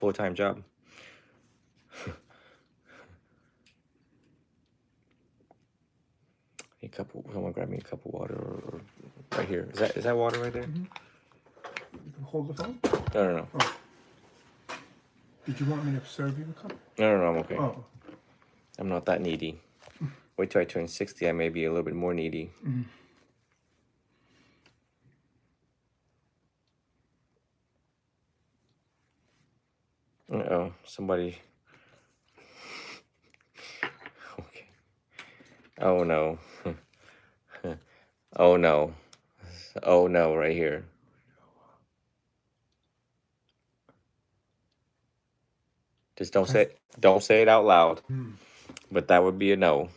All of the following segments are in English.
full-time job. A couple. Someone grab me a cup of water, or right here. Is that water right there? You can hold the phone. No. Oh. Did you want me to serve you the cup? No. I'm okay. Oh. I'm not that needy. Wait till I turn 60. I may be a little bit more needy. Uh-oh, somebody. Okay. Oh no. Oh no. Oh no, right here. Just don't say it out loud. But that would be a no.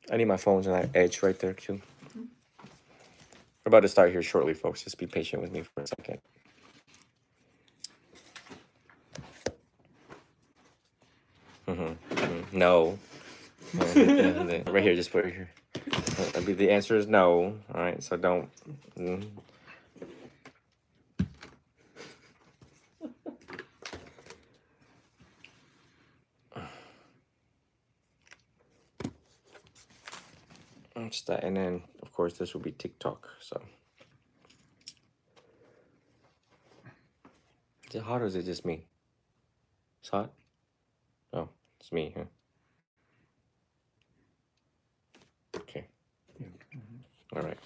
I need my phone's on that edge right there too. We're about to start here shortly, folks. Just be patient with me for a second. No. Right here, just put it here. The answer is no. All right, so don't. That's that, and then of course this will be TikTok. So, is it hot or is it just me? It's hot. Oh, it's me, huh? Okay. All right.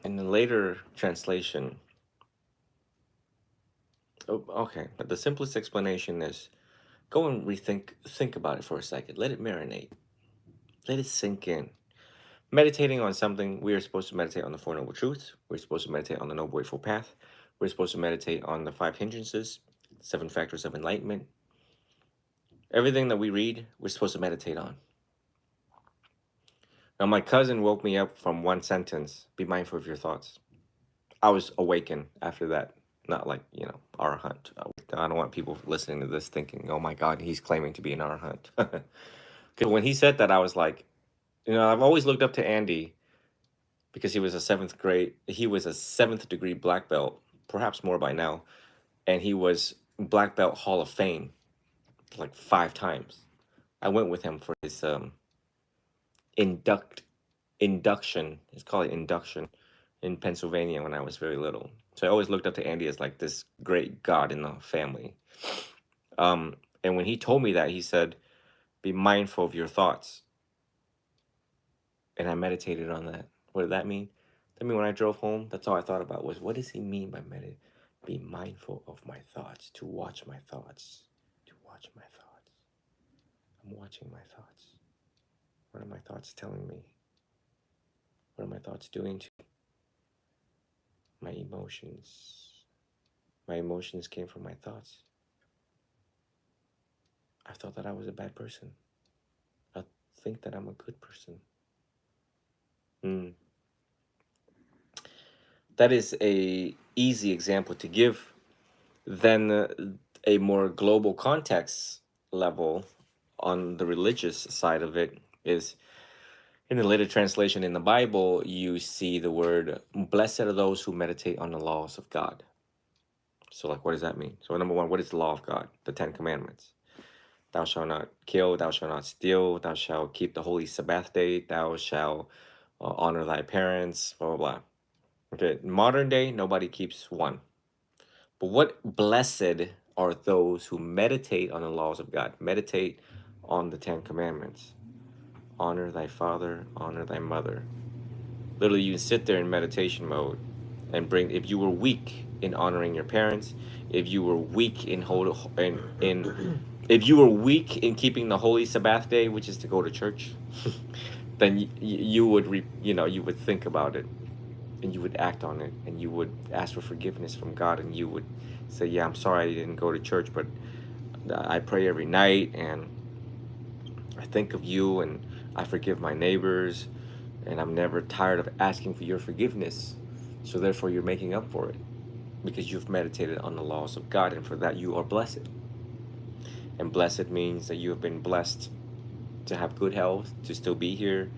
In the later translation, okay, but the simplest explanation is go and think about it for a second. Let it marinate. Let it sink in. Meditating on something, we are supposed to meditate on the Four Noble Truths. We're supposed to meditate on the Noble Eightfold Path. We're supposed to meditate on the 5 hindrances, 7 factors of enlightenment. Everything that we read, we're supposed to meditate on. Now, my cousin woke me up from one sentence, be mindful of your thoughts. I was awakened after that. Not like, arahant. I don't want people listening to this thinking, oh my God, he's claiming to be an arahant. Because when he said that, I was like, I've always looked up to Andy because he was a 7th degree black belt, perhaps more by now. And he was black belt Hall of Fame like 5 times. I went with him for his induction. Let's call it induction in Pennsylvania when I was very little. So I always looked up to Andy as like this great god in the family. And when he told me that, he said, be mindful of your thoughts. And I meditated on that. What did that mean? That mean when I drove home, that's all I thought about was, what does he mean by meditate? Be mindful of my thoughts, to watch my thoughts, to watch my thoughts. I'm watching my thoughts. What are my thoughts telling me? What are my thoughts doing to my emotions? My emotions came from my thoughts. I thought that I was a bad person. I think that I'm a good person. That is a easy example to give. Then a more global context level on the religious side of it is, in the later translation in the Bible, you see the word, blessed are those who meditate on the laws of God. So like, what does that mean? So number 1, what is the law of God? The 10 commandments. Thou shalt not kill, thou shalt not steal, thou shalt keep the holy Sabbath day, thou shalt honor thy parents, blah, blah, blah. Okay, modern day, nobody keeps one. But what blessed are those who meditate on the laws of God, meditate on the 10 commandments. Honor thy father, honor thy mother. Literally, you can sit there in meditation mode and if you were weak in honoring your parents, if you were weak if you were weak in keeping the holy Sabbath day, which is to go to church, then you would think about it, and you would act on it, and you would ask for forgiveness from God, and you would say, yeah, I'm sorry I didn't go to church, but I pray every night, and I think of you, and I forgive my neighbors, and I'm never tired of asking for your forgiveness. So therefore, you're making up for it. because you've meditated on the laws of God, and for that you are blessed. And blessed means that you have been blessed to have good health, to still be here,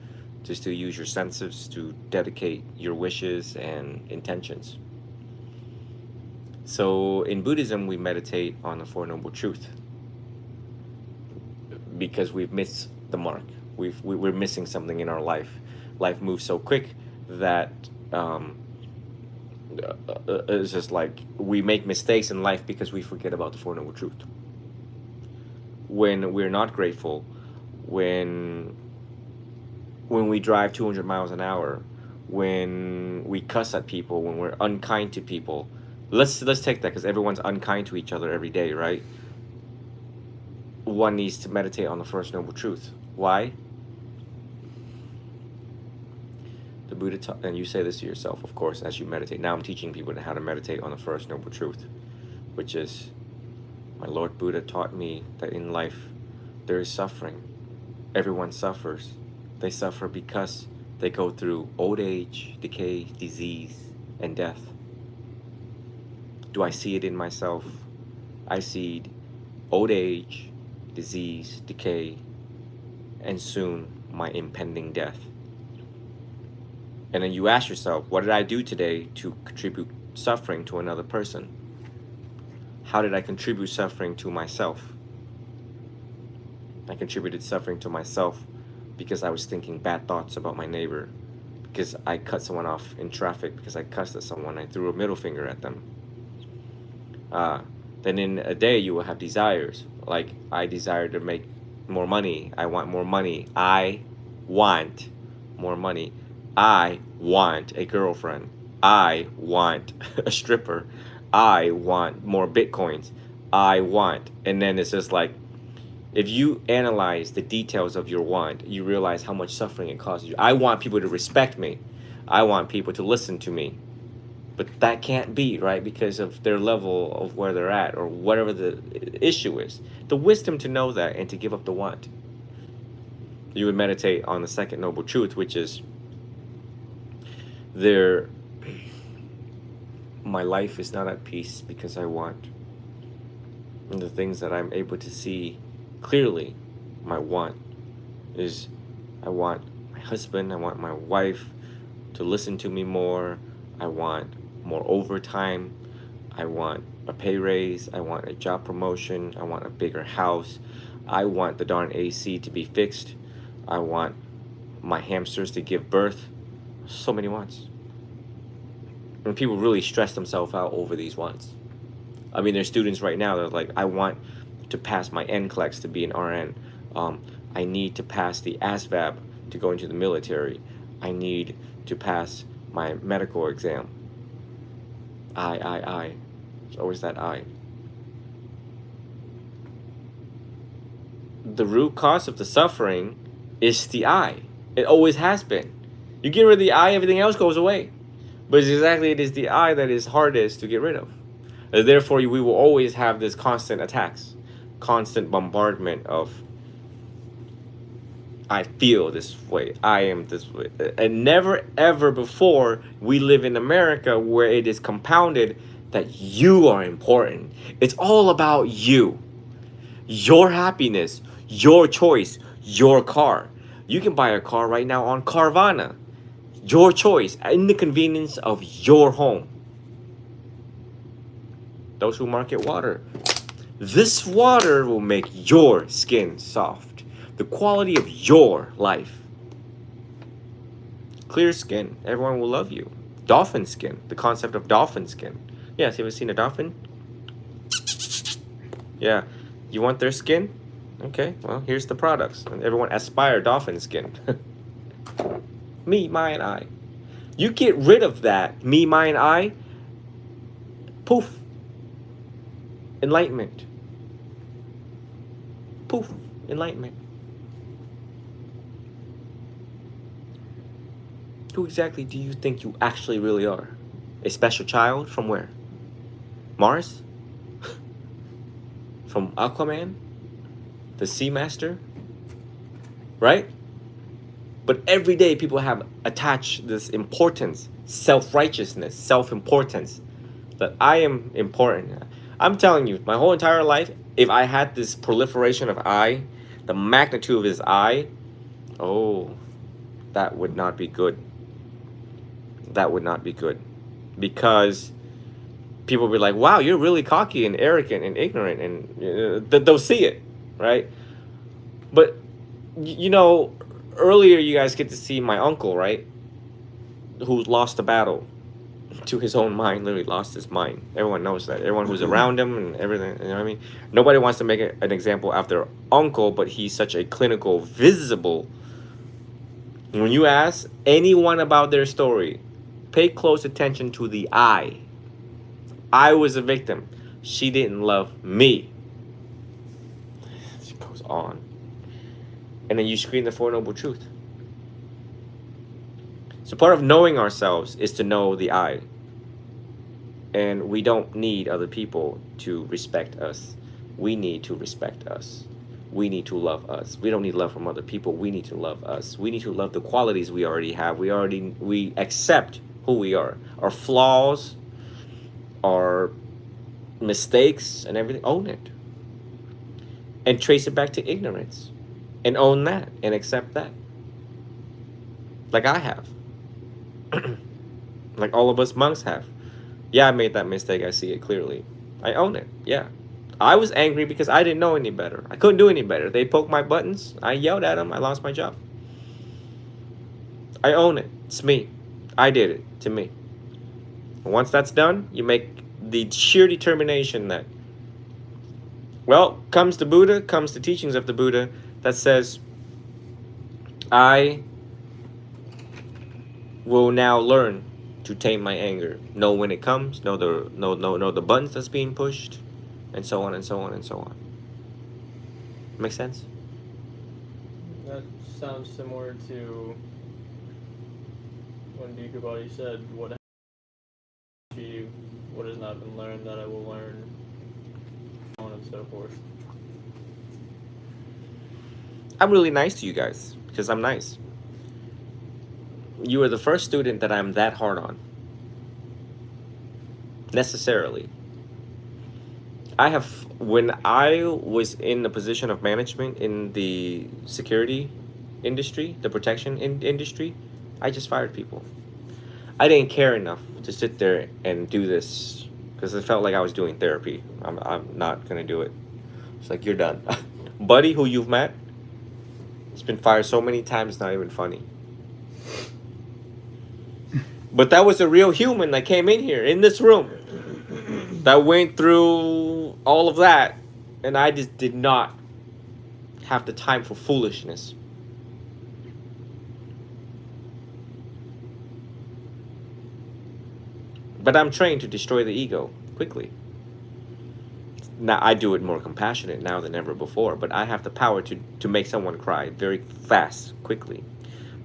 to still use your senses, to dedicate your wishes and intentions. So in Buddhism, we meditate on the Four Noble Truths because we've missed the mark. We're missing something in our life. Life moves so quick that it's just like we make mistakes in life because we forget about the Four Noble Truths. When we're not grateful, when we drive 200 miles an hour, when we cuss at people, when we're unkind to people, let's take that because everyone's unkind to each other every day, right? One needs to meditate on the First Noble Truth. Why? The Buddha taught, and you say this to yourself, of course, as you meditate. Now I'm teaching people how to meditate on the First Noble Truth, which is, my Lord Buddha taught me that in life there is suffering. Everyone suffers. They suffer because they go through old age, decay, disease, and death. Do I see it in myself? I see old age, disease, decay, and soon my impending death. And then you ask yourself, what did I do today to contribute suffering to another person? How did I contribute suffering to myself? I contributed suffering to myself because I was thinking bad thoughts about my neighbor, because I cut someone off in traffic, because I cussed at someone, I threw a middle finger at them. Then in a day you will have desires, like I desire to make more money, I want more money, I want more money, I want a girlfriend, I want a stripper, I want more bitcoins, I want, and then it's just like, if you analyze the details of your want, you realize how much suffering it causes you. I want people to respect me. I want people to listen to me. But that can't be, right? Because of their level of where they're at or whatever the issue is. The wisdom to know that and to give up the want. You would meditate on the Second Noble Truth, which is my life is not at peace because I want. And the things that I'm able to see clearly, my want is, I want my husband, I want my wife to listen to me more, I want more overtime, I want a pay raise, I want a job promotion, I want a bigger house, I want the darn AC to be fixed, I want my hamsters to give birth. So many wants. And people really stress themselves out over these wants. I mean, there's students right now that are like, I want to pass my NCLEX to be an RN. I need to pass the ASVAB to go into the military. I need to pass my medical exam. I. It's always that I. The root cause of the suffering is the I. It always has been. You get rid of the I, everything else goes away. But it is the I that is hardest to get rid of. Therefore, we will always have this constant attacks, constant bombardment of, I feel this way, I am this way. And never ever before we live in America where it is compounded that you are important. It's all about you. Your happiness, your choice, your car. You can buy a car right now on Carvana. Your choice, in the convenience of your home. Those who market water. This water will make your skin soft. The quality of your life. Clear skin. Everyone will love you. Dolphin skin. The concept of dolphin skin. Yes, you ever seen a dolphin? Yeah. You want their skin? Okay, well, here's the products. And everyone aspire dolphin skin. Me, my, and I. You get rid of that, me, my, and I. Poof. Enlightenment. Poof. Enlightenment. Who exactly do you think you actually really are? A special child from where? Mars? From Aquaman? The Sea Master? Right? But every day people have attached this importance, self-righteousness, self-importance that I am important. I'm telling you, my whole entire life, if I had this proliferation of I, the magnitude of this I, oh, that would not be good. That would not be good. Because people will be like, wow, you're really cocky and arrogant and ignorant, and they'll see it, right? But, you know, earlier you guys get to see my uncle, right? Who lost the battle to his own mind, literally lost his mind. Everyone knows that. Everyone who's around him and everything, you know what I mean? Nobody wants to make an example of their uncle, but he's such a clinical, visible. When you ask anyone about their story, pay close attention to the I. I was a victim. She didn't love me. It goes on. And then you screen the Four Noble Truth. So part of knowing ourselves is to know the I. And we don't need other people to respect us. We need to respect us. We need to love us. We don't need love from other people. We need to love us. We need to love the qualities we already have. We accept who we are. Our flaws, our mistakes, and everything. Own it. And trace it back to ignorance. And own that. And accept that. Like I have. Like all of us monks have. Yeah, I made that mistake. I see it clearly. I own it. Yeah. I was angry because I didn't know any better. I couldn't do any better. They poked my buttons. I yelled at them. I lost my job. I own it. It's me. I did it to me. And once that's done, you make the sheer determination that, well, comes the Buddha, comes the teachings of the Buddha that says, I will now learn to tame my anger, know when it comes, know the buttons that's being pushed, and so on and so on and so on. Make sense? That sounds similar to when Bhikkhu Bodhi said, "What has achieved, what has not been learned, that I will learn," so on and so forth. I'm really nice to you guys because I'm nice. You are the first student that I'm that hard on. Necessarily. When I was in the position of management in the security industry, the protection industry, I just fired people. I didn't care enough to sit there and do this because it felt like I was doing therapy. I'm not going to do it. It's like, you're done. Buddy, who you've met, he's been fired so many times, it's not even funny. But that was a real human that came in here, in this room, that went through all of that, and I just did not have the time for foolishness. But I'm trained to destroy the ego quickly. Now, I do it more compassionate now than ever before, but I have the power to make someone cry very fast, quickly,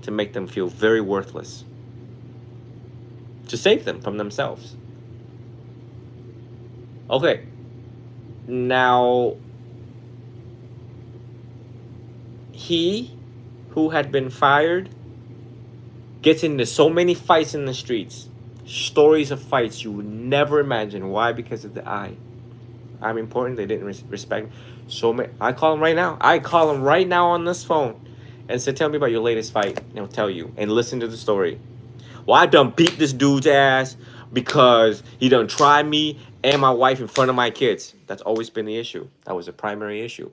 to make them feel very worthless, to save them from themselves. Okay, now, he who had been fired gets into so many fights in the streets, stories of fights you would never imagine. Why? Because of the I. I'm important. They didn't respect me. So many. I call him right now. I call him right now on this phone and say, tell me about your latest fight. And he'll tell you and listen to the story. Well, I done beat this dude's ass because he done tried me and my wife in front of my kids. That's always been the issue. That was a primary issue.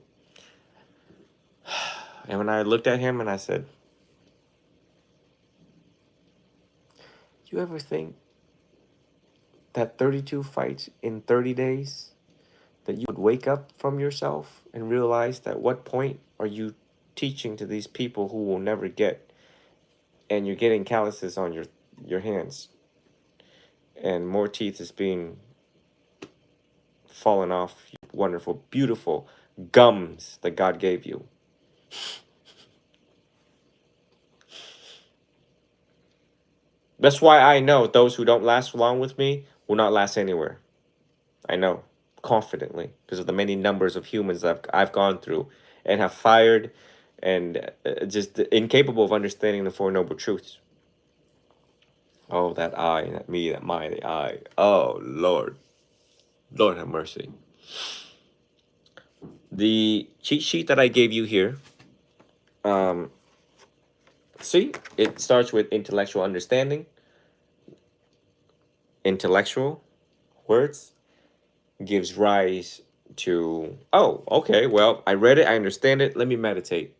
And when I looked at him and I said, you ever think that 32 fights in 30 days, that you would wake up from yourself and realize that what point are you teaching to these people who will never get, and you're getting calluses on your hands, and more teeth is being fallen off your wonderful, beautiful gums that God gave you. That's why I know those who don't last long with me will not last anywhere. I know confidently because of the many numbers of humans that I've gone through and have fired and just incapable of understanding the Four Noble Truths. Oh, that I, that me, that my, the I. Oh, Lord. Lord have mercy. The cheat sheet that I gave you here, um, see, it starts with intellectual understanding, intellectual words, gives rise to, oh, okay, well, I read it, I understand it, let me meditate.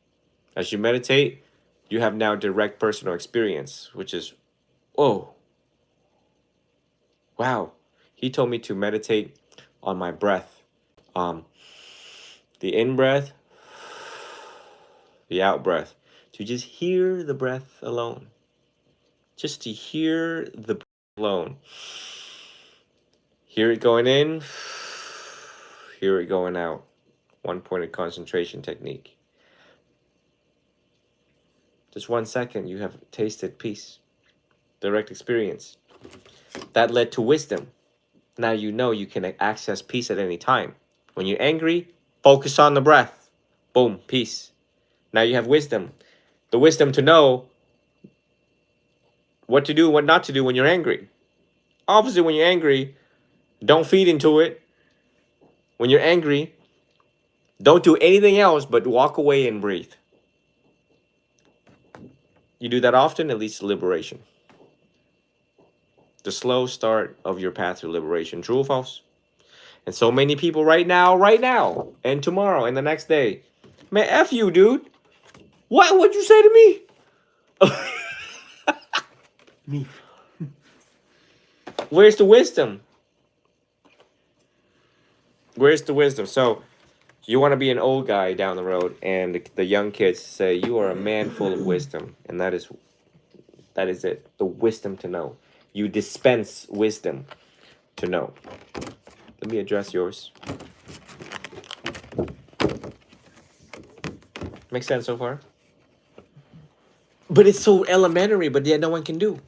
As you meditate, you have now direct personal experience, which is, oh, wow. He told me to meditate on my breath. Um, the in breath, the out breath. To just hear the breath alone. Just to hear the breath alone. Hear it going in, hear it going out. One pointed concentration technique. Just 1 second, you have tasted peace. Direct experience. That led to wisdom. Now you know you can access peace at any time. When you're angry, focus on the breath. Boom, peace. Now you have wisdom. The wisdom to know what to do and what not to do when you're angry. Obviously, when you're angry, don't feed into it. When you're angry, don't do anything else but walk away and breathe. You do that often, it leads to liberation. The slow start of your path to liberation. True or false? And so many people right now, and tomorrow, and the next day. Man, F you, dude. What'd you say to me? Me. Where's the wisdom? Where's the wisdom? So, you want to be an old guy down the road, and the young kids say, you are a man full of wisdom. And that is it. The wisdom to know. You dispense wisdom to know. Let me address yours. Make sense so far? But it's so elementary, but yet no one can do.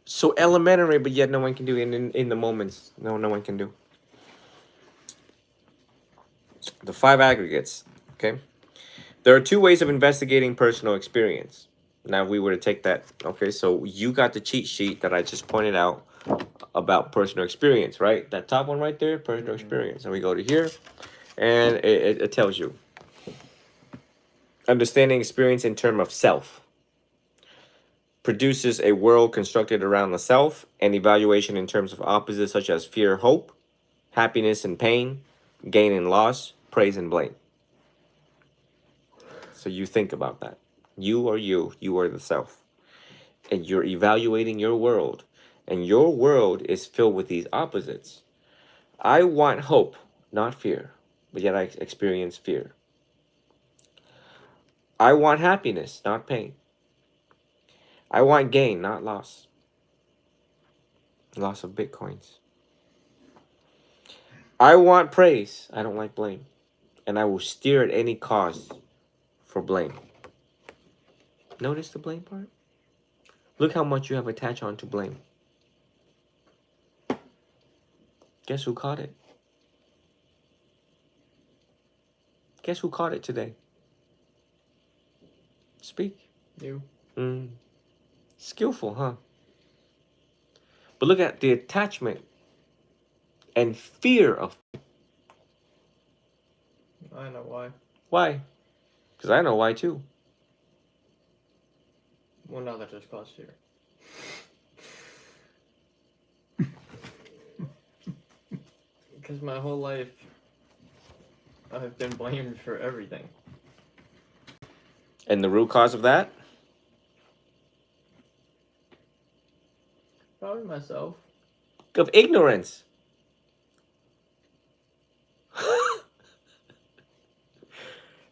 So elementary, but yet no one can do. In the moments, no one can do. The 5 aggregates, okay? There are 2 ways of investigating personal experience. Now, if we were to take that, okay, so you got the cheat sheet that I just pointed out about personal experience, right? That top one right there, personal experience. And we go to here, and it tells you. Understanding experience in terms of self. Produces a world constructed around the self, and evaluation in terms of opposites such as fear, hope, happiness and pain, gain and loss, praise and blame. So you think about that. You are the self. And you're evaluating your world. And your world is filled with these opposites. I want hope, not fear, but yet I experience fear. I want happiness, not pain. I want gain, not loss. Loss of bitcoins. I want praise. I don't like blame. And I will steer at any cost for blame. Notice the blame part? Look how much you have attached on to blame. Guess who caught it? Guess who caught it today? Speak. You. Skillful, huh? But look at the attachment and fear of. I know why. Why? Because I know why too. Well, now that just caused fear. Because my whole life, I've been blamed for everything. And the root cause of that? Probably myself. Of ignorance.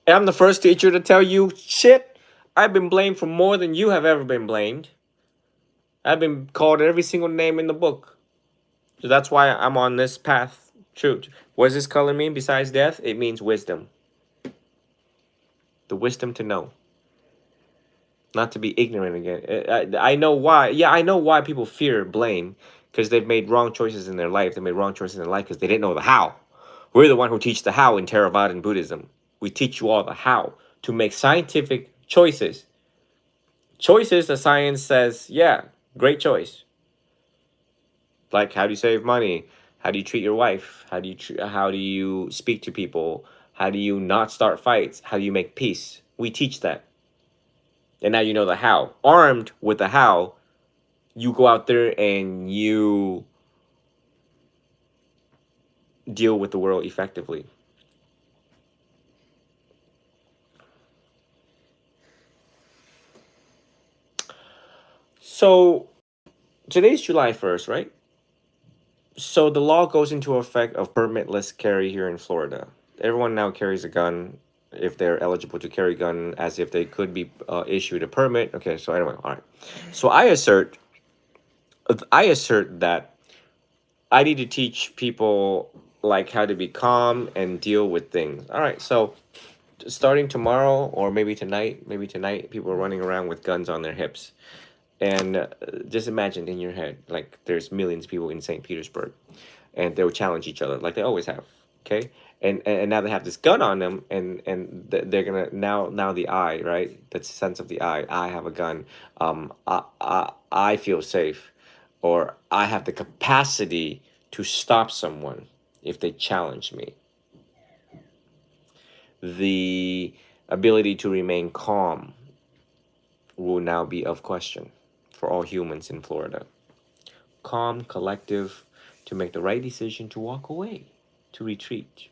And I'm the first teacher to tell you, shit, I've been blamed for more than you have ever been blamed. I've been called every single name in the book. So that's why I'm on this path. Truth. What does this color mean besides death? It means wisdom. The wisdom to know. Not to be ignorant again. I know why. Yeah, I know why people fear blame. Because they've made wrong choices in their life. They made wrong choices in their life because they didn't know the how. We're the one who teach the how in Theravada and Buddhism. We teach you all the how to make scientific choices Choices, the science says, yeah, great choice. Like, how do you save money? How do you treat your wife? How do you speak to people? How do you not start fights? How do you make peace? We teach that. And now you know the how. Armed with the how, you go out there and you deal with the world effectively. So today's July 1st, right? So the law goes into effect of permitless carry here in Florida. Everyone now carries a gun if they're eligible to carry a gun, as if they could be issued a permit. Okay, so anyway, all right. So I assert that I need to teach people like how to be calm and deal with things. All right, so starting tomorrow or maybe tonight, people are running around with guns on their hips. And just imagine in your head, like there's millions of people in St. Petersburg, and they'll challenge each other like they always have. Okay, and now they have this gun on them, and they're gonna now the I, right, the sense of the I have a gun. I feel safe, or I have the capacity to stop someone if they challenge me. The ability to remain calm will now be of question for all humans in Florida. Calm, collective, to make the right decision, to walk away, to retreat,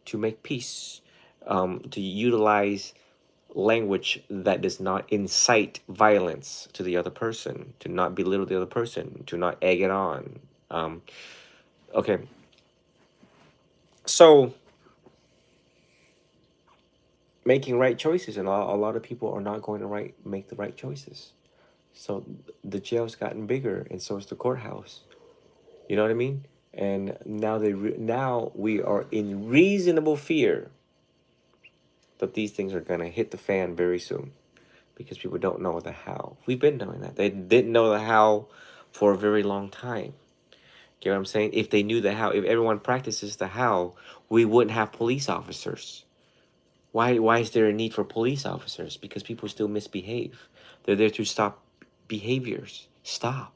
to make peace, to utilize language that does not incite violence to the other person, to not belittle the other person, to not egg it on. Okay. So, making right choices, and a lot of people are not going to make the right choices. So the jail's gotten bigger, and so is the courthouse. You know what I mean? And now now we are in reasonable fear that these things are gonna hit the fan very soon, because people don't know the how. We've been knowing that. They didn't know the how for a very long time. Get what I'm saying? If they knew the how, if everyone practices the how, we wouldn't have police officers. Why is there a need for police officers? Because people still misbehave. They're there to stop behaviors. Stop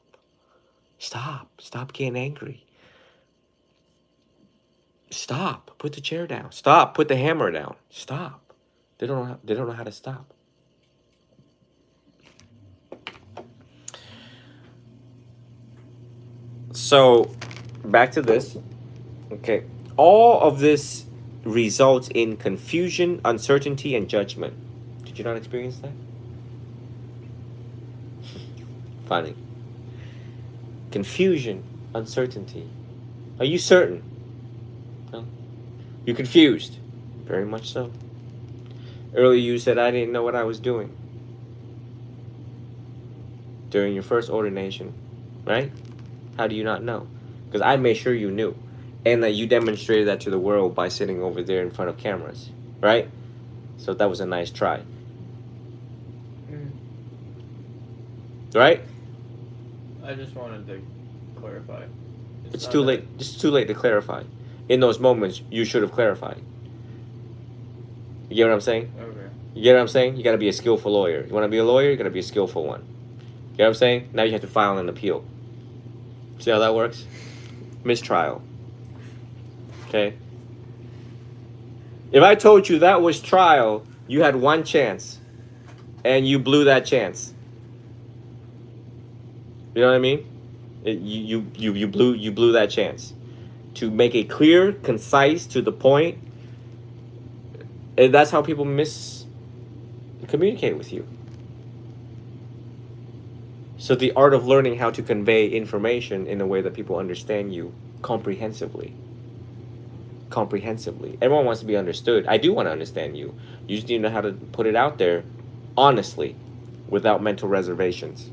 getting angry. Stop, put the chair down. Stop, put the hammer down. Stop. They don't know how to stop. So back to this. Okay, all of this results in confusion, uncertainty, and judgment. Did you not experience that? Funny. Confusion, uncertainty. Are you certain? No. You're confused. Very much so. Earlier you said I didn't know what I was doing during your first ordination, right? How do you not know? Because I made sure you knew, and that you demonstrated that to the world by sitting over there in front of cameras, right? So that was a nice try. Right? I just wanted to clarify. It's not too that- late. It's too late to clarify. In those moments, you should have clarified. You get what I'm saying? Okay. You get what I'm saying? You got to be a skillful lawyer. You want to be a lawyer? You got to be a skillful one. You know what I'm saying? Now you have to file an appeal. See how that works? Mistrial. Okay? If I told you that was trial, you had one chance, and you blew that chance. You know what I mean? You blew that chance. To make it clear, concise, to the point. And that's how people communicate with you. So the art of learning how to convey information in a way that people understand you comprehensively. Everyone wants to be understood. I do want to understand you. You just need to know how to put it out there honestly, without mental reservations.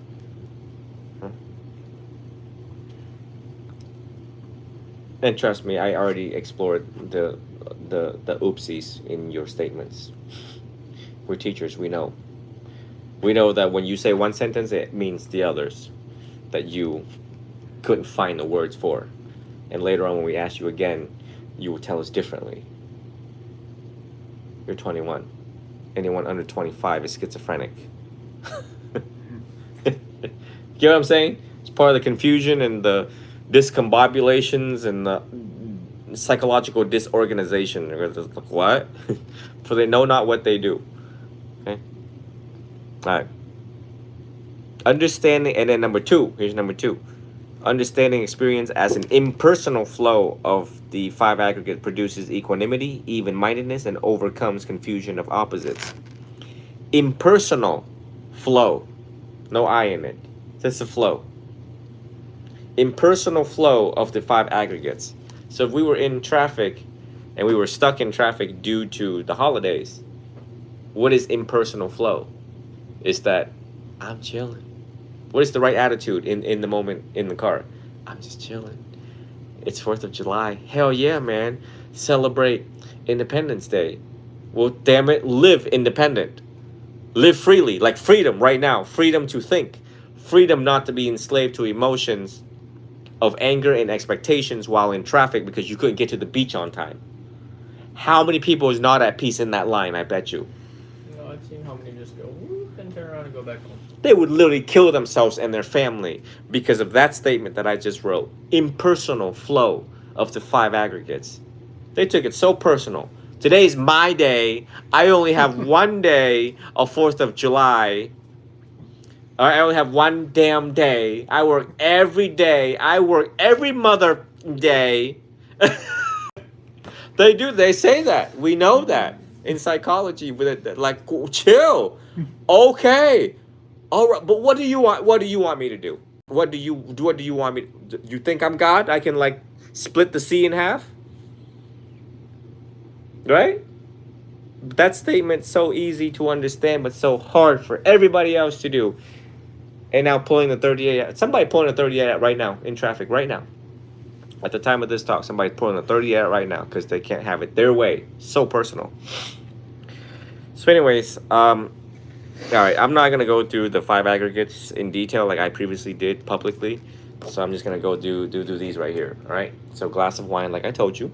And trust me, I already explored the oopsies in your statements. We're teachers, we know. We know that when you say one sentence, it means the others that you couldn't find the words for. And later on, when we ask you again, you will tell us differently. You're 21. Anyone under 25 is schizophrenic. You know what I'm saying? It's part of the confusion and the discombobulations and the psychological disorganization. They're just like, what? For they know not what they do. Okay. All right. Understanding, and then number two. Here's number two. Understanding experience as an impersonal flow of the five aggregate produces equanimity, even-mindedness, and overcomes confusion of opposites. Impersonal flow, no I in it. That's a flow. Impersonal flow of the five aggregates. So if we were in traffic and we were stuck in traffic due to the holidays, what is impersonal flow? Is that I'm chilling. What is the right attitude in the moment in the car? I'm just chilling. It's 4th of July. Hell yeah, man. Celebrate Independence Day. Well, damn it, live independent. Live freely, like freedom right now. Freedom to think. Freedom not to be enslaved to emotions of anger and expectations while in traffic because you couldn't get to the beach on time. How many people is not at peace in that line, I bet you? You know, I've seen how many just go whoop and turn around and go back home. They would literally kill themselves and their family because of that statement that I just wrote. Impersonal flow of the five aggregates. They took it so personal. Today's my day. I only have one day of 4th of July. I only have one damn day. I work every day. I work every mother day. They do. They say that. We know that in psychology. With it, like, chill. Okay. All right. But what do you want? What do you want me to do? What do you want me? You think I'm God? I can like split the sea in half. Right? That statement's so easy to understand, but so hard for everybody else to do. And now pulling the 38 out. Somebody pulling the 38 out right now in traffic right now. At the time of this talk, somebody's pulling the 38 out right now because they can't have it their way. So personal. So anyways, all right, I'm not going to go through the five aggregates in detail like I previously did publicly. So I'm just going to go do these right here, all right? So glass of wine, like I told you.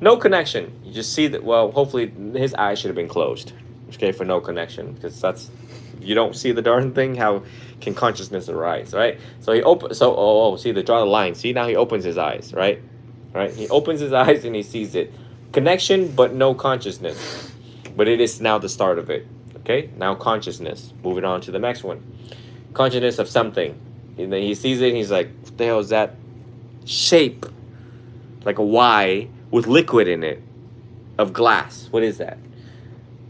No connection. You just see that, well, hopefully his eyes should have been closed, okay, for no connection, because that's, you don't see the darn thing, how can consciousness arise, right? So he see, they draw the line. See, now he opens his eyes, right? Right? He opens his eyes and he sees it. Connection, but no consciousness. But it is now the start of it, okay? Now consciousness. Moving on to the next one. Consciousness of something. And then he sees it and he's like, what the hell is that shape? Like a Y with liquid in it of glass. What is that?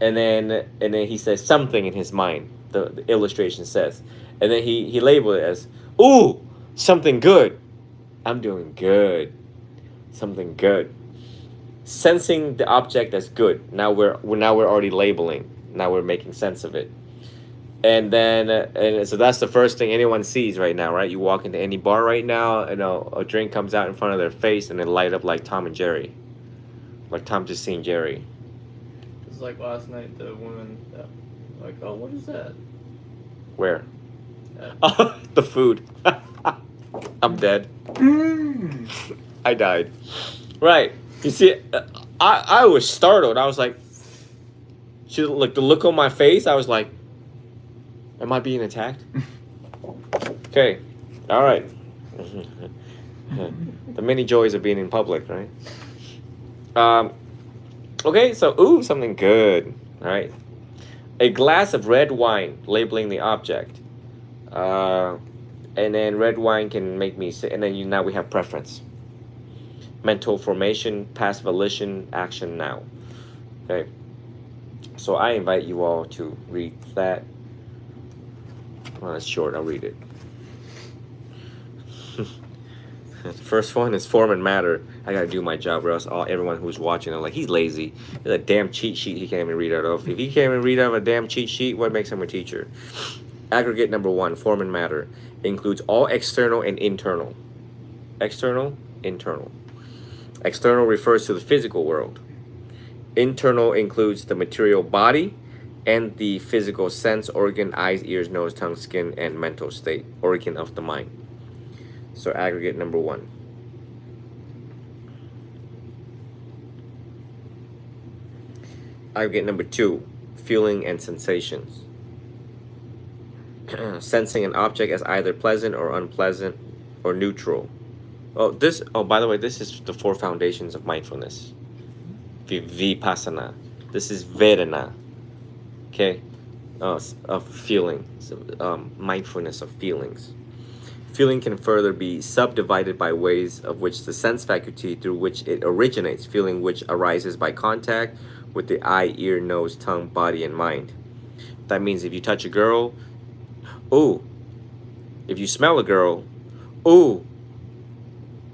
And then he says something in his mind. The illustration says. And then he labeled it as, ooh, something good. I'm doing good. Something good. Sensing the object as good. Now we're already labeling. Now we're making sense of it. And then and so that's the first thing anyone sees right now, right? You walk into any bar right now, and a drink comes out in front of their face, and they light up like Tom and Jerry, like Tom just seen Jerry. It's like last night, the woman, like, oh, what is that? Where? Oh, the food. I'm dead. I died. Right. You see, I was startled. I was like, like the look on my face. I was like, am I being attacked? Okay. All right. The many joys of being in public, right? Okay, so, ooh, something good. All right. A glass of red wine, labeling the object. And then red wine can make me sick. And then now we have preference. Mental formation, past volition, action now. Okay. So I invite you all to read that. Well, it's short. I'll read it. The first one is form and matter. I gotta do my job, or else everyone who's watching, they're like, he's lazy. There's a damn cheat sheet he can't even read out of. If he can't even read out of a damn cheat sheet, what makes him a teacher? Aggregate number one, form and matter, includes all external and internal. External, internal. External refers to the physical world. Internal includes the material body and the physical sense organ, eyes, ears, nose, tongue, skin, and mental state, organ of the mind. So aggregate number one. Aggregate number two, feeling and sensations. sensing an object as either pleasant or unpleasant or neutral. Oh, by the way, this is the 4 foundations of mindfulness. Vipassana. This is Vedana. Okay? Of feeling. Mindfulness of feelings. Feeling can further be subdivided by ways of which the sense faculty through which it originates, feeling which arises by contact with the eye, ear, nose, tongue, body, and mind. That means if you touch a girl, ooh. If you smell a girl, ooh.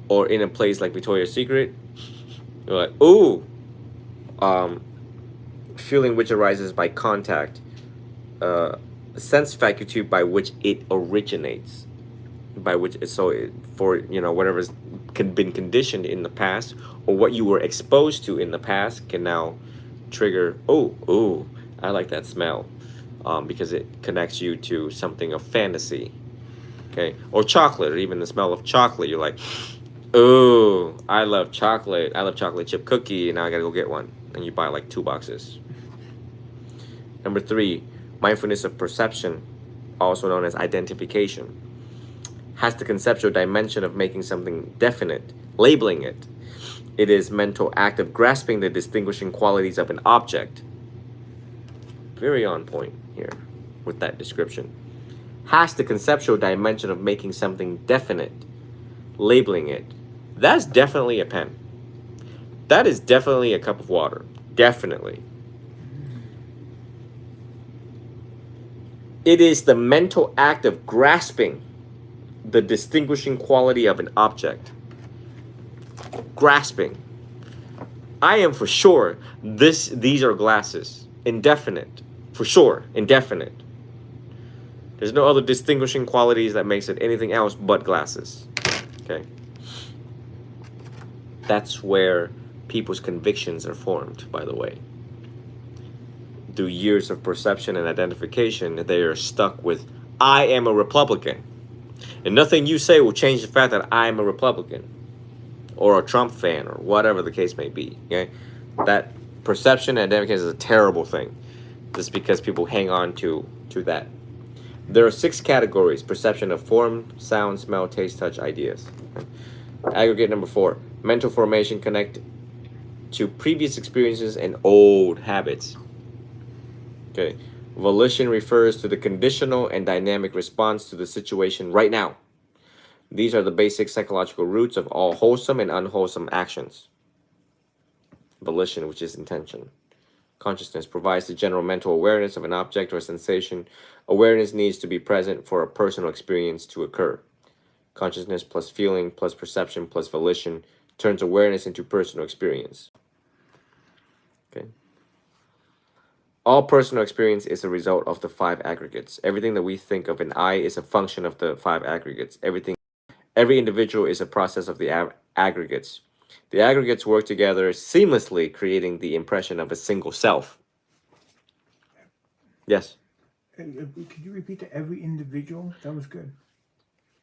Or in a place like Victoria's Secret, you're like, ooh. Feeling which arises by contact, sense faculty by which it originates. By which, for whatever's been conditioned in the past or what you were exposed to in the past can now trigger, ooh, I like that smell, because it connects you to something of fantasy. Okay, or chocolate, or even the smell of chocolate. You're like, ooh, I love chocolate chip cookie, and now I gotta go get one, and you buy like 2 boxes. Number 3, mindfulness of perception, also known as identification, has the conceptual dimension of making something definite, labeling it. It is mental act of grasping the distinguishing qualities of an object. Very on point here with that description. Has the conceptual dimension of making something definite, labeling it. That's definitely a pen. That is definitely a cup of water. Definitely. It is the mental act of grasping the distinguishing quality of an object. Grasping. I am for sure these are glasses. Indefinite. For sure. Indefinite. There's no other distinguishing qualities that makes it anything else but glasses. Okay? That's where people's convictions are formed, by the way. Through years of perception and identification, they are stuck with, I am a Republican. And nothing you say will change the fact that I am a Republican or a Trump fan or whatever the case may be. Okay? That perception and identification is a terrible thing. Just because people hang on to that. There are 6 categories: perception of form, sound, smell, taste, touch, ideas. Okay? Aggregate number 4. Mental formation connect to previous experiences and old habits. Okay. Volition refers to the conditional and dynamic response to the situation right now. These are the basic psychological roots of all wholesome and unwholesome actions. Volition, which is intention. Consciousness provides the general mental awareness of an object or sensation. Awareness needs to be present for a personal experience to occur. Consciousness plus feeling plus perception plus volition turns awareness into personal experience. Okay. All personal experience is a result of the 5 aggregates. Everything that we think of an I is a function of the 5 aggregates. Every individual is a process of the aggregates. The aggregates work together seamlessly, creating the impression of a single self. Yes? Could you repeat that? Every individual? That was good.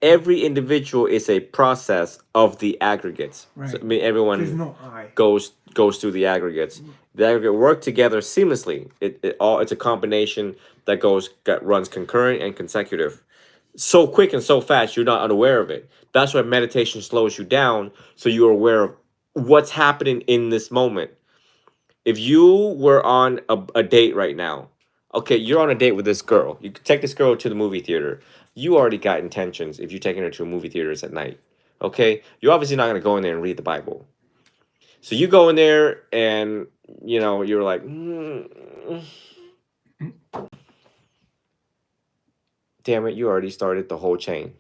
Every individual is a process of the aggregates. Right. So, I mean, everyone There's no I. goes through the aggregates. The aggregate work together seamlessly. It's a combination that runs concurrent and consecutive. So quick and so fast, you're not unaware of it. That's why meditation slows you down, so you're aware of what's happening in this moment. If you were on a date right now, okay, you're on a date with this girl. You could take this girl to the movie theater. You already got intentions if you're taking her to movie theaters at night. Okay? You're obviously not going to go in there and read the Bible. So you go in there and, you're like, damn it, you already started the whole chain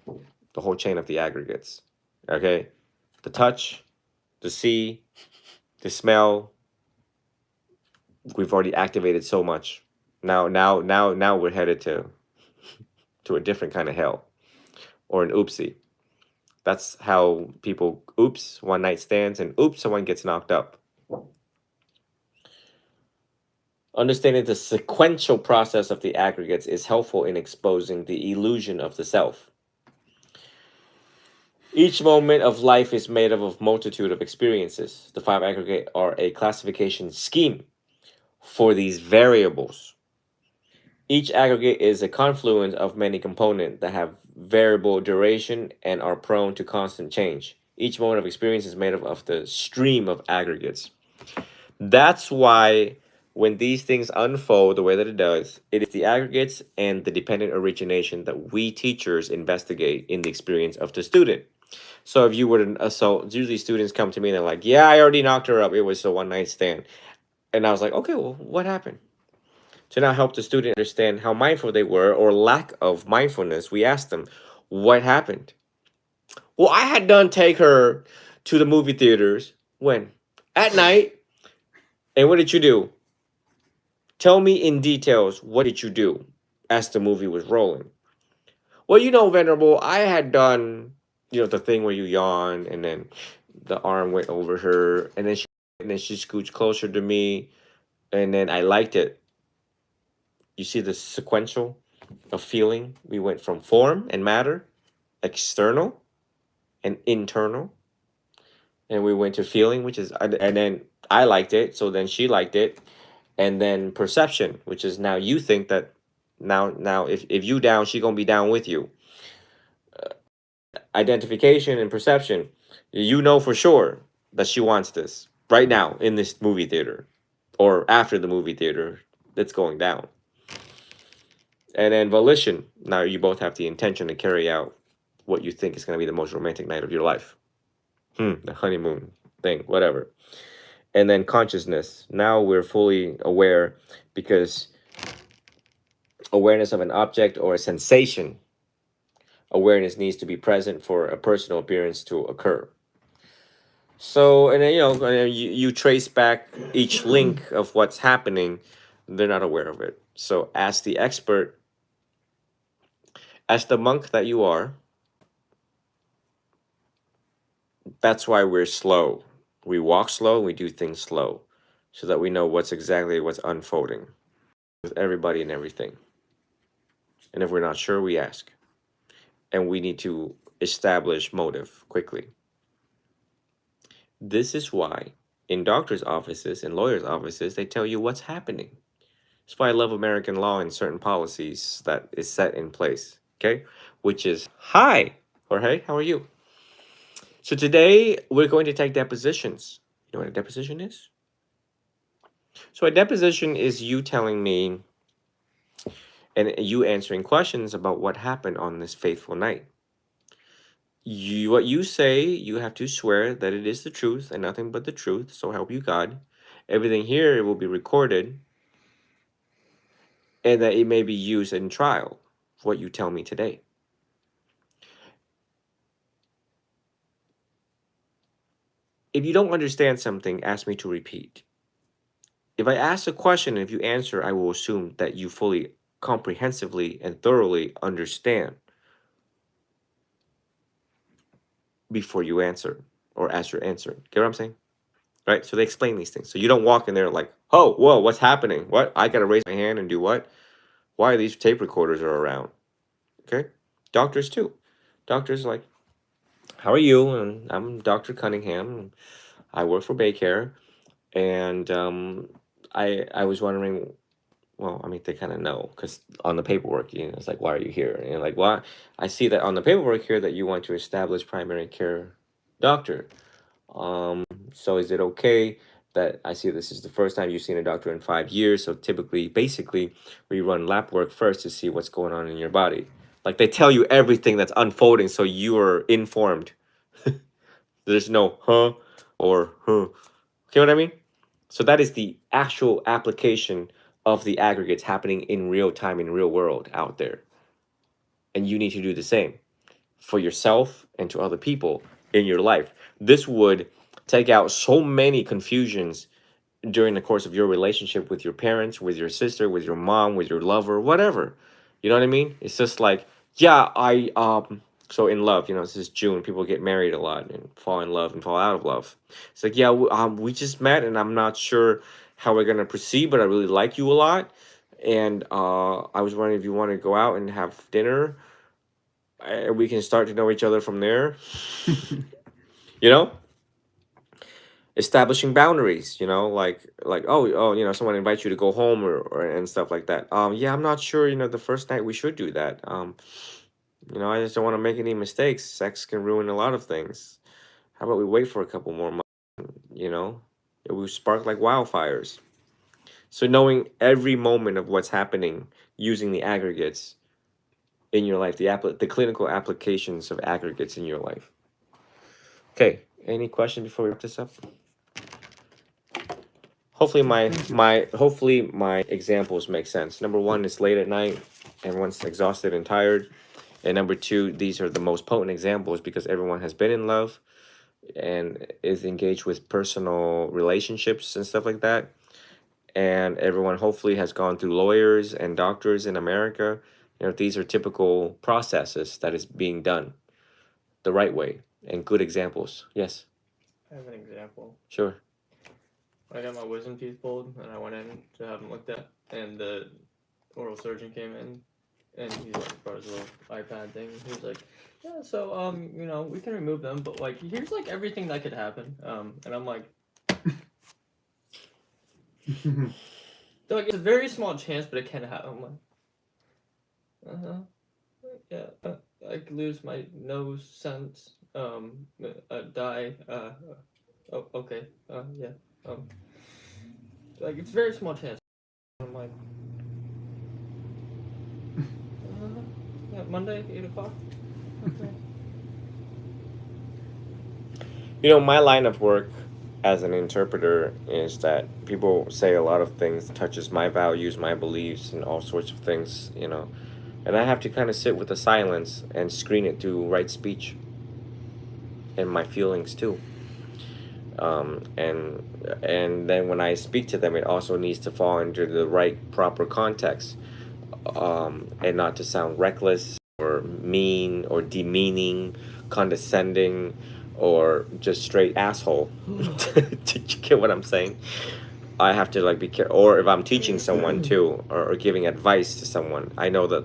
of the aggregates. Okay? The touch, the see, the smell. We've already activated so much. Now we're headed to a different kind of hell, or an oopsie. That's how people oops, one night stands, and oops, someone gets knocked up. Understanding the sequential process of the aggregates is helpful in exposing the illusion of the self. Each moment of life is made up of a multitude of experiences. The 5 aggregates are a classification scheme for these variables. Each aggregate is a confluence of many components that have variable duration and are prone to constant change. Each moment of experience is made up of the stream of aggregates. That's why when these things unfold the way that it does, it is the aggregates and the dependent origination that we teachers investigate in the experience of the student. So if you were to, so usually students come to me and they're like, "Yeah, I already knocked her up. It was a one night stand," and I was like, "Okay, well, what happened?" To now help the student understand how mindful they were or lack of mindfulness, we asked them, "What happened?" Well, I had done take her to the movie theaters. When? At night. And what did you do? Tell me in details, what did you do as the movie was rolling? Well, Venerable, I had done, the thing where you yawn and then the arm went over her and then she scoots closer to me and then I liked it. You see the sequential of feeling? We went from form and matter, external and internal, and we went to feeling, which is, and then I liked it, so then she liked it, and then perception, which is now you think that now if you down, she gonna be down with you. Identification and perception, you know for sure that she wants this right now in this movie theater, or after the movie theater that's going down. And then volition, now you both have the intention to carry out what you think is going to be the most romantic night of your life. The honeymoon thing, whatever. And then consciousness, now we're fully aware because awareness of an object or a sensation, awareness needs to be present for a personal appearance to occur. So, and then, and then you trace back each link of what's happening, they're not aware of it. So, as the expert, as the monk that you are, that's why we're slow. We walk slow, we do things slow, so that we know what's unfolding with everybody and everything. And if we're not sure, we ask. And we need to establish motive quickly. This is why in doctors' offices and lawyers' offices, they tell you what's happening. That's why I love American law and certain policies that is set in place. Okay? Which is, hi, Jorge, how are you? So today we're going to take depositions. You know what a deposition is? So a deposition is you telling me and you answering questions about what happened on this fateful night. What you say, you have to swear that it is the truth and nothing but the truth, so help you God. Everything here will be recorded and that it may be used in trial, what you tell me today. If you don't understand something, ask me to repeat. If I ask a question and if you answer, I will assume that you fully, comprehensively, and thoroughly understand before you answer or as you're answering. Get what I'm saying? Right? So they explain these things. So you don't walk in there like, oh, whoa, what's happening? What? I got to raise my hand and do what? Why are these tape recorders are around? Okay? Doctors too. Doctors like, how are you? And I'm Dr. Cunningham. I work for Baycare. And I was wondering, well, I mean, they kind of know because on the paperwork, it's like, why are you here? And like, why? I see that on the paperwork here that you want to establish primary care doctor. So is it okay that I see this is the first time you've seen a doctor in 5 years? So typically, basically, we run lab work first to see what's going on in your body. Like they tell you everything that's unfolding, so you are informed. There's no or huh. Okay, what I mean? So that is the actual application of the aggregates happening in real time in real world out there. And you need to do the same for yourself and to other people in your life. This would take out so many confusions during the course of your relationship with your parents, with your sister, with your mom, with your lover, whatever. You know what I mean? It's just like, yeah, so in love, this is June, people get married a lot and fall in love and fall out of love. It's like, yeah, we just met and I'm not sure how we're gonna proceed, but I really like you a lot. And I was wondering if you want to go out and have dinner. We can start to know each other from there. You know? establishing boundaries, like, oh, someone invites you to go home, or and stuff like that. Yeah, I'm not sure, the first night we should do that. I just don't want to make any mistakes. Sex can ruin a lot of things. How about we wait for a couple more months? you know it will spark like wildfires. So knowing every moment of what's happening, using the aggregates in your life, the clinical applications of aggregates in your life. Okay, any question before we wrap this up? Hopefully my examples make sense. Number one, it's late at night, everyone's exhausted and tired. And number two, these are the most potent examples because everyone has been in love and is engaged with personal relationships and stuff like that. And everyone hopefully has gone through lawyers and doctors in America. These are typical processes that is being done the right way and good examples. Yes, I have an example. sure. I got my wisdom teeth pulled, and I went in to have them looked at, and the oral surgeon came in, and he like brought his little iPad thing. And he was like, "Yeah, so we can remove them, but like, here's like everything that could happen." And I'm like, they're like, it's a very small chance, but it can happen. I'm like, yeah, I could lose my nose sense, die. Oh, okay, yeah, like it's very small chance. I'm like, yeah, Monday, 8 o'clock. Okay. My line of work as an interpreter is that people say a lot of things that touches my values, my beliefs, and all sorts of things, and I have to kind of sit with the silence and screen it through right speech and my feelings too. And then when I speak to them, it also needs to fall into the right proper context, and not to sound reckless or mean or demeaning, condescending, or just straight asshole. Did you get what I'm saying? I have to like be careful. Or if I'm teaching someone too, or giving advice to someone, I know that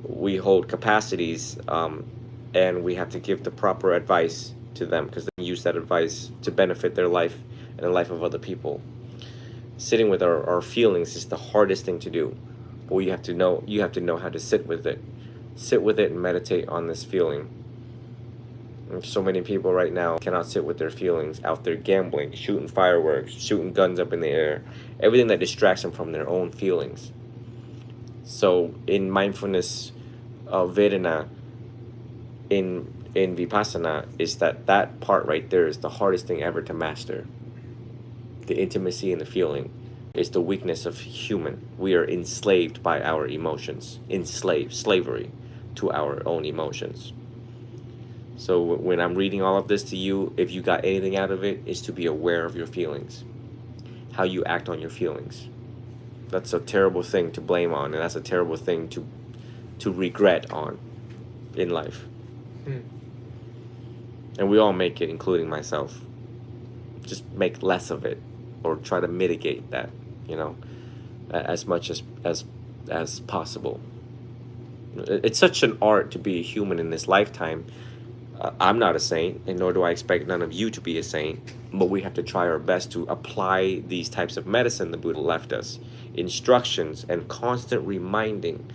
we hold capacities, and we have to give the proper advice to them because they use that advice to benefit their life and the life of other people. Sitting with our feelings is the hardest thing to do, but you have to know how to sit with it and meditate on this feeling. And so many people right now cannot sit with their feelings, out there gambling, shooting fireworks, shooting guns up in the air, everything that distracts them from their own feelings. So in mindfulness, Vedana, in Vipassana, is that part right there is the hardest thing ever to master. The intimacy and the feeling is the weakness of human. We are enslaved by our emotions, slavery to our own emotions. So when I'm reading all of this to you, if you got anything out of it, is to be aware of your feelings, how you act on your feelings. That's a terrible thing to blame on, and that's a terrible thing to regret on in life. And we all make it, including myself. Just make less of it, or try to mitigate that, as much as possible. It's such an art to be a human in this lifetime. I'm not a saint, and nor do I expect none of you to be a saint, but we have to try our best to apply these types of medicine the Buddha left us, instructions and constant reminding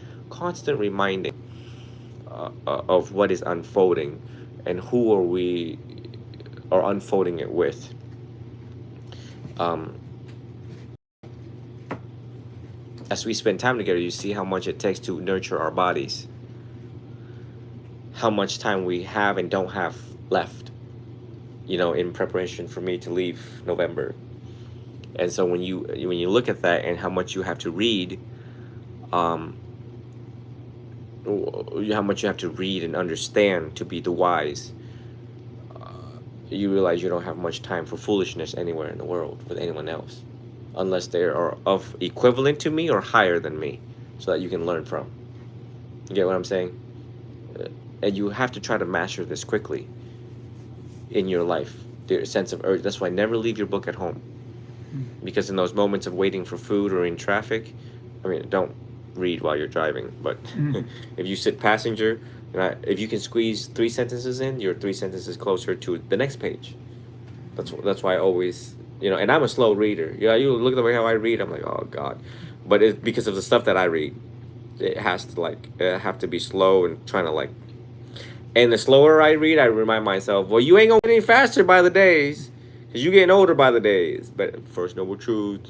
of what is unfolding and who are unfolding it with. As we spend time together, you see how much it takes to nurture our bodies, how much time we have and don't have left, in preparation for me to leave November. And so when you look at that and how much you have to read, how much you have to read and understand to be the wise, you realize you don't have much time for foolishness anywhere in the world with anyone else, unless they are of equivalent to me or higher than me, so that you can learn from. You get what I'm saying? And you have to try to master this quickly in your life. The sense of urge. That's why never leave your book at home. Because in those moments of waiting for food or in traffic, don't read while you're driving, but if you sit passenger, if you can squeeze 3 sentences in, you're 3 sentences closer to the next page. That's why I always, and I'm a slow reader. Yeah, you look at the way how I read, I'm like, oh God. But it's because of the stuff that I read. It has to have to be slow and trying to and the slower I read, I remind myself, well, you ain't gonna get any faster by the days, because you getting older by the days. But first noble truth,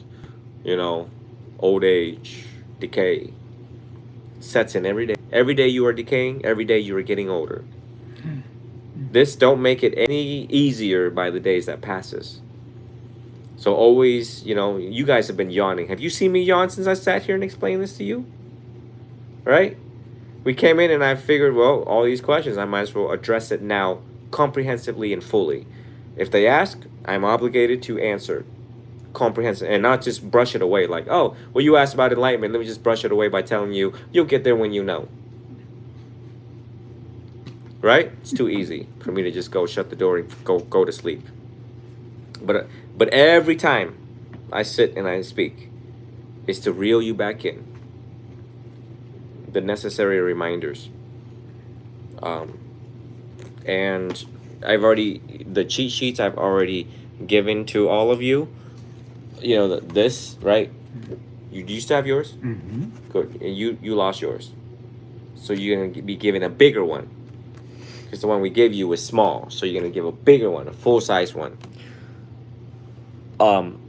old age, decay sets in every day. Every day you are decaying, every day you are getting older. This don't make it any easier by the days that passes. So always, you guys have been yawning. Have you seen me yawn since I sat here and explained this to you? Right? We came in and I figured, well, all these questions, I might as well address it now comprehensively and fully. If they ask, I'm obligated to answer comprehensive and not just brush it away like, oh, well, you asked about enlightenment. Let me just brush it away by telling you, you'll get there when you know. Right? It's too easy for me to just go shut the door and go to sleep. But every time I sit and I speak, it's to reel you back in. The necessary reminders. And the cheat sheets I've already given to all of you. This, right? You used to have yours? Mm-hmm. Good. And you lost yours. So you're going to be given a bigger one. Because the one we gave you was small. So you're going to give a bigger one, a full-size one. And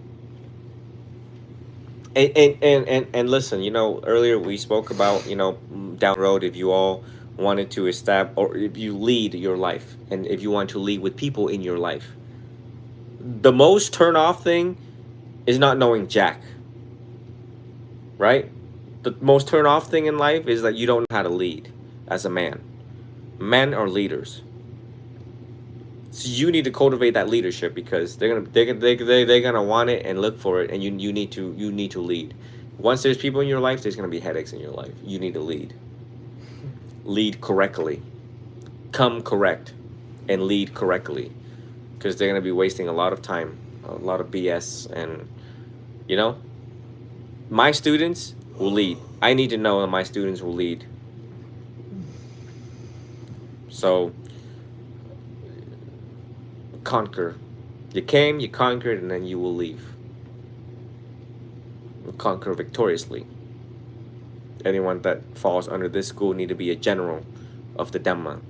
listen, earlier we spoke about, down the road, if you all wanted to establish, or if you lead your life, and if you want to lead with people in your life, the most turn off thing is not knowing jack, right? The most turn off thing in life is that you don't know how to lead as a man. Men are leaders. So you need to cultivate that leadership, because they're gonna want it and look for it, and you need to lead. Once there's people in your life, there's gonna be headaches in your life. You need to lead. Lead correctly. Come correct, and lead correctly, because they're gonna be wasting a lot of time, a lot of BS, and my students will lead. I need to know that my students will lead. So conquer. You came, you conquered, and then you will leave. You'll conquer victoriously. Anyone that falls under this school need to be a general of the Dhamma.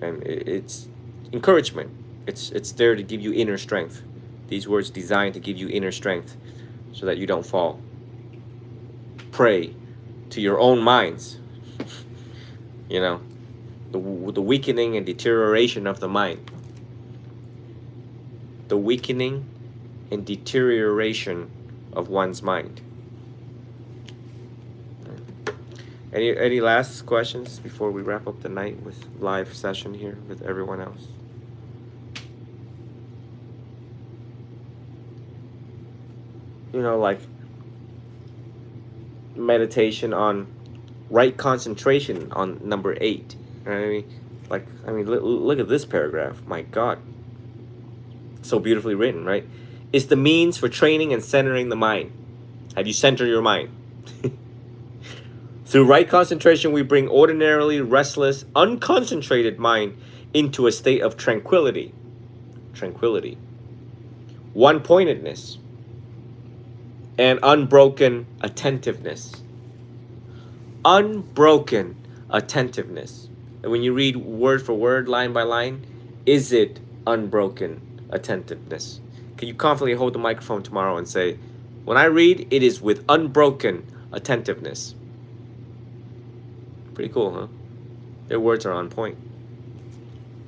And it's encouragement. It's there to give you inner strength. These words designed to give you inner strength so that you don't fall. Pray to your own minds. The weakening and deterioration of the mind. The weakening and deterioration of one's mind. Any last questions before we wrap up the night with live session here with everyone else? Like meditation on right concentration on number 8. You know what I mean? Look at this paragraph. My God. So beautifully written, right? It's the means for training and centering the mind. Have you centered your mind? Through right concentration, we bring ordinarily restless, unconcentrated mind into a state of tranquility. Tranquility. One-pointedness. And unbroken attentiveness. Unbroken attentiveness. And when you read word for word, line by line, is it unbroken attentiveness? Can you confidently hold the microphone tomorrow and say, when I read, it is with unbroken attentiveness? Pretty cool, huh? Their words are on point.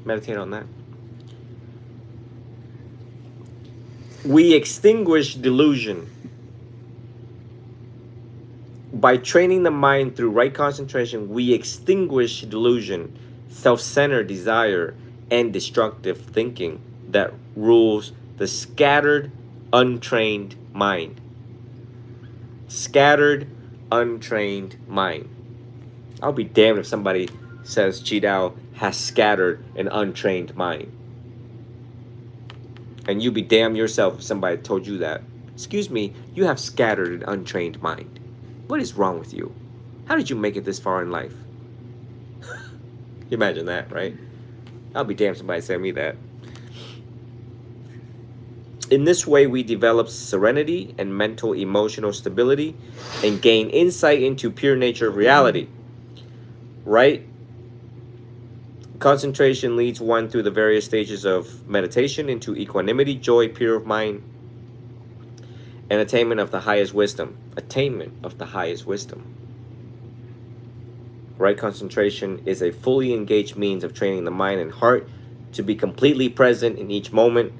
Meditate on that. We extinguish delusion by training the mind through right concentration. We extinguish delusion, self-centered desire, and destructive thinking that rules the scattered, untrained mind. Scattered, untrained mind. I'll be damned if somebody says Chi Dao has scattered an untrained mind. And you be damned yourself if somebody told you that. Excuse me, you have scattered an untrained mind. What is wrong with you? How did you make it this far in life? You imagine that, right? I'll be damned if somebody said me that. In this way, we develop serenity and mental emotional stability and gain insight into pure nature of reality. Right? Concentration leads one through the various stages of meditation into equanimity, joy, pure of mind, and attainment of the highest wisdom. Attainment of the highest wisdom. Right concentration is a fully engaged means of training the mind and heart to be completely present in each moment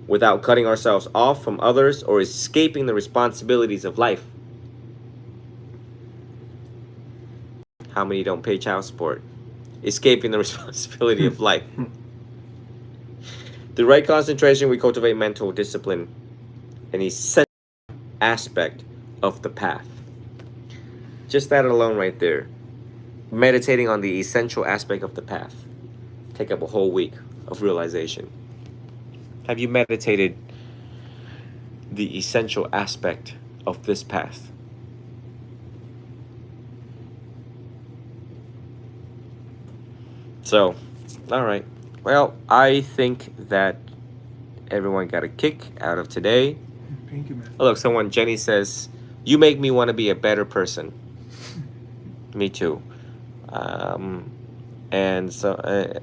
without cutting ourselves off from others or escaping the responsibilities of life. How many don't pay child support? Escaping the responsibility of life. The right concentration, we cultivate mental discipline, an essential aspect of the path. Just that alone right there. Meditating on the essential aspect of the path. Take up a whole week of realization. Have you meditated the essential aspect of this path? So, all right. Well, I think that everyone got a kick out of today. Thank you, man. Oh, look, Jenny says, you make me want to be a better person. Me too. And so,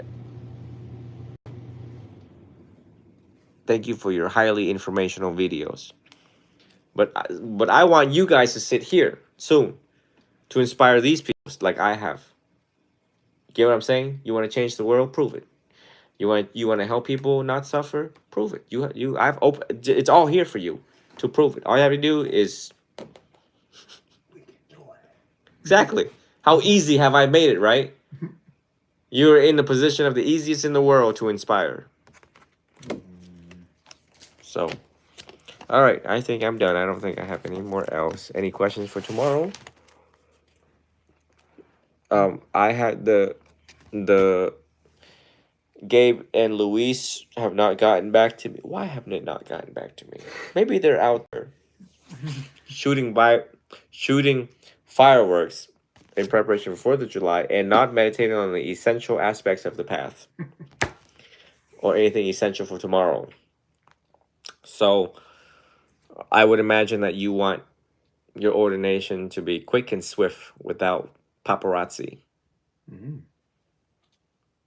thank you for your highly informational videos. But I want you guys to sit here soon to inspire these people like I have. Get what I'm saying? You want to change the world? Prove it. You want to help people not suffer? Prove it. It's all here for you to prove it. All you have to do is exactly. How easy have I made it, right? You're in the position of the easiest in the world to inspire. So, all right. I think I'm done. I don't think I have any more else. Any questions for tomorrow? I had the Gabe and Luis have not gotten back to me. Why haven't they not gotten back to me? Maybe they're out there shooting fireworks in preparation for 4th of July and not meditating on the essential aspects of the path or anything essential for tomorrow. So I would imagine that you want your ordination to be quick and swift without paparazzi. Mm-hmm.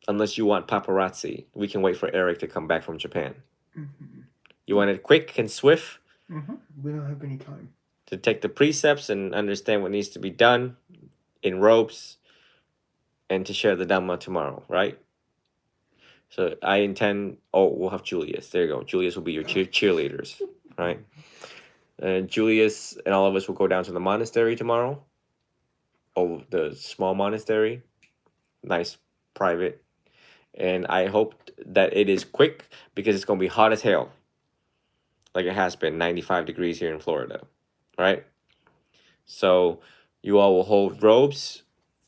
Unless you want paparazzi, we can wait for Eric to come back from Japan. Mm-hmm. You want it quick and swift? Mm-hmm. We don't have any time. To take the precepts and understand what needs to be done in robes and to share the Dhamma tomorrow, right? So I intend, we'll have Julius. There you go. Julius will be your cheerleaders, right? Julius and all of us will go down to the monastery tomorrow. Oh, the small monastery. Nice, private. And I hope that it is quick because it's going to be hot as hell. Like it has been 95 degrees here in Florida, right? So you all will hold robes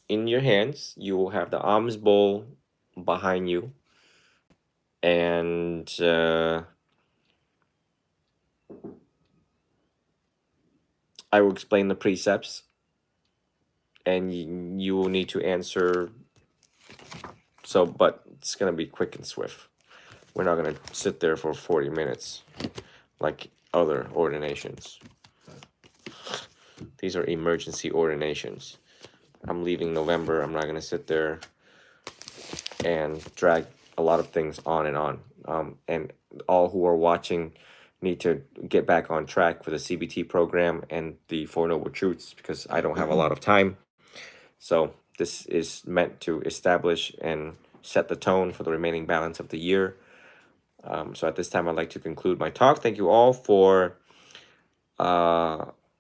in your hands. You will have the alms bowl behind you. And I will explain the precepts. And you will need to answer. So, but it's going to be quick and swift. We're not going to sit there for 40 minutes like other ordinations. These are emergency ordinations. I'm leaving November. I'm not going to sit there and drag a lot of things on and on. And all who are watching need to get back on track for the CBT program and the Four Noble Truths because I don't have a lot of time. So this is meant to establish and set the tone for the remaining balance of the year. So at this time, I'd like to conclude my talk. Thank you all for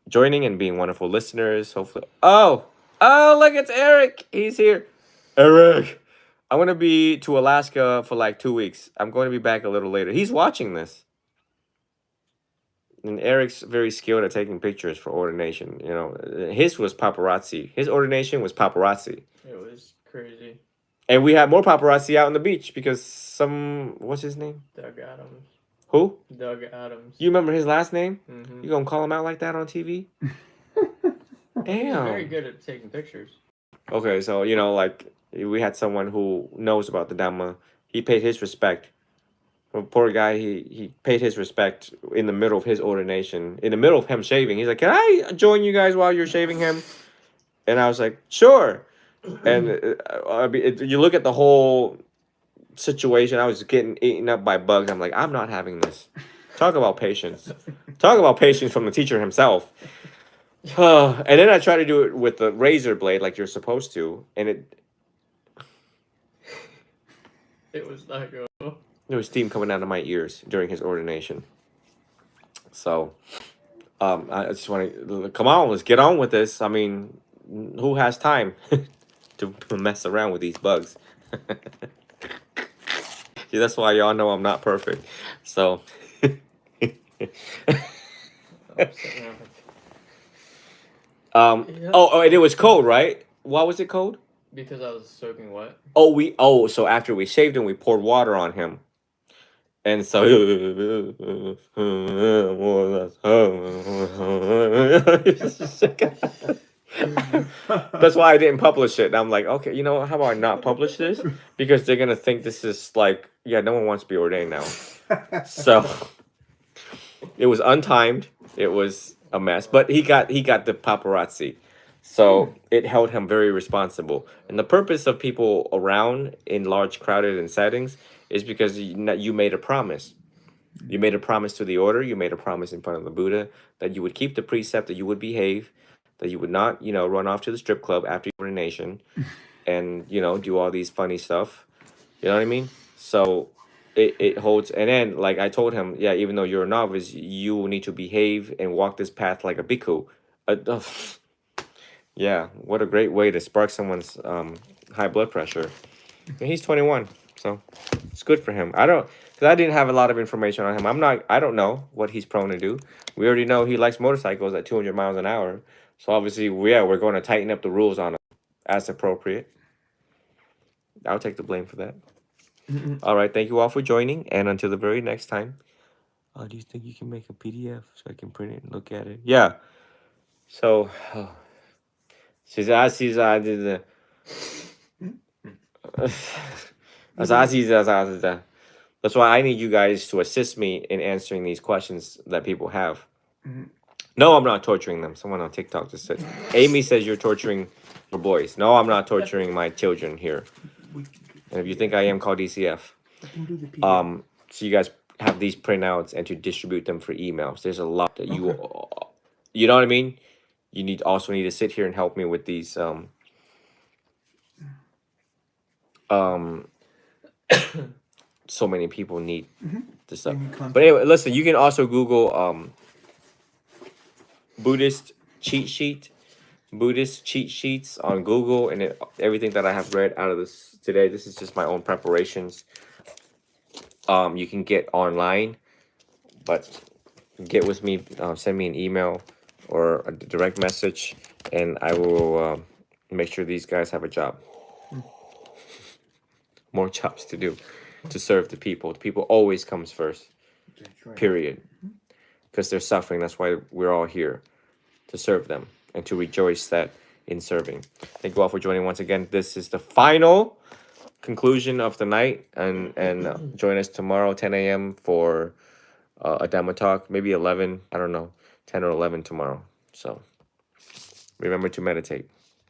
joining and being wonderful listeners. Hopefully, oh, look, it's Eric. He's here. Eric, I want to be to Alaska for like 2 weeks. I'm going to be back a little later. He's watching this. And Eric's very skilled at taking pictures for ordination. You know, his was paparazzi. His ordination was paparazzi. It was crazy. And we had more paparazzi out on the beach because what's his name? Doug Adams. Who? Doug Adams. You remember his last name? Mm-hmm. You gonna call him out like that on TV? Damn. He's very good at taking pictures. Okay, so, you know, like, we had someone who knows about the Dhamma. He paid his respect Poor guy, he paid his respect in the middle of his ordination, in the middle of him shaving. He's like, "Can I join you guys while you're shaving him?" And I was like, "Sure." And I mean, you look at the whole situation. I was getting eaten up by bugs. I'm like, I'm not having this. Talk about patience. Talk about patience from the teacher himself. And then I try to do it with the razor blade like you're supposed to, and It was not good. there was steam coming out of my ears during his ordination. So, I just want to come on, let's get on with this. I mean, who has time to mess around with these bugs? See, that's why y'all know I'm not perfect. So, I'm sitting there Yeah. oh, and it was cold, right? Why was it cold? because I was soaking wet. So after we shaved him, we poured water on him. And so that's why I didn't publish it. I'm like, okay, you know what? How about I not publish this? Because they're gonna think this is like, yeah, no one wants to be ordained now. So it was untimed. It was a mess. But he got the paparazzi. So it held him very responsible. And the purpose of people around in large crowded and settings is because you made a promise. You made a promise to the order. You made a promise in front of the Buddha that you would keep the precept, that you would behave, that you would not, run off to the strip club after your ordination, and do all these funny stuff. You know what I mean? So it holds. And then, like I told him, yeah, even though you're a novice, you will need to behave and walk this path like a bhikkhu. Yeah, what a great way to spark someone's high blood pressure. And he's 21, so it's good for him. Because I didn't have a lot of information on him. I don't know what he's prone to do. We already know he likes motorcycles at 200 miles an hour. So obviously, we're going to tighten up the rules on him as appropriate. I'll take the blame for that. All right, thank you all for joining, and until the very next time. Do you think you can make a PDF so I can print it and look at it? Yeah. So, that's why I need you guys to assist me in answering these questions that people have. No, I'm not torturing them. Someone on TikTok just said, Amy says you're torturing your boys. No, I'm not torturing my children here. And if you think I am, call DCF. So you guys have these printouts and to distribute them for emails. There's a lot that you know what I mean? You also need to sit here and help me with these so many people need this stuff. But anyway, listen, you can also Google Buddhist cheat sheets on Google, and everything that I have read out of this today, this is just my own preparations. You can get online, but get with me, send me an email or a direct message, and I will make sure these guys have a job. More jobs to do to serve the people. The people always comes first, period. Because they're suffering. That's why we're all here, to serve them and to rejoice that in serving. Thank you all for joining once again. This is the final conclusion of the night, and join us tomorrow 10 a.m. for a Dhamma talk, maybe 11, I don't know, 10 or 11 tomorrow. So remember to meditate.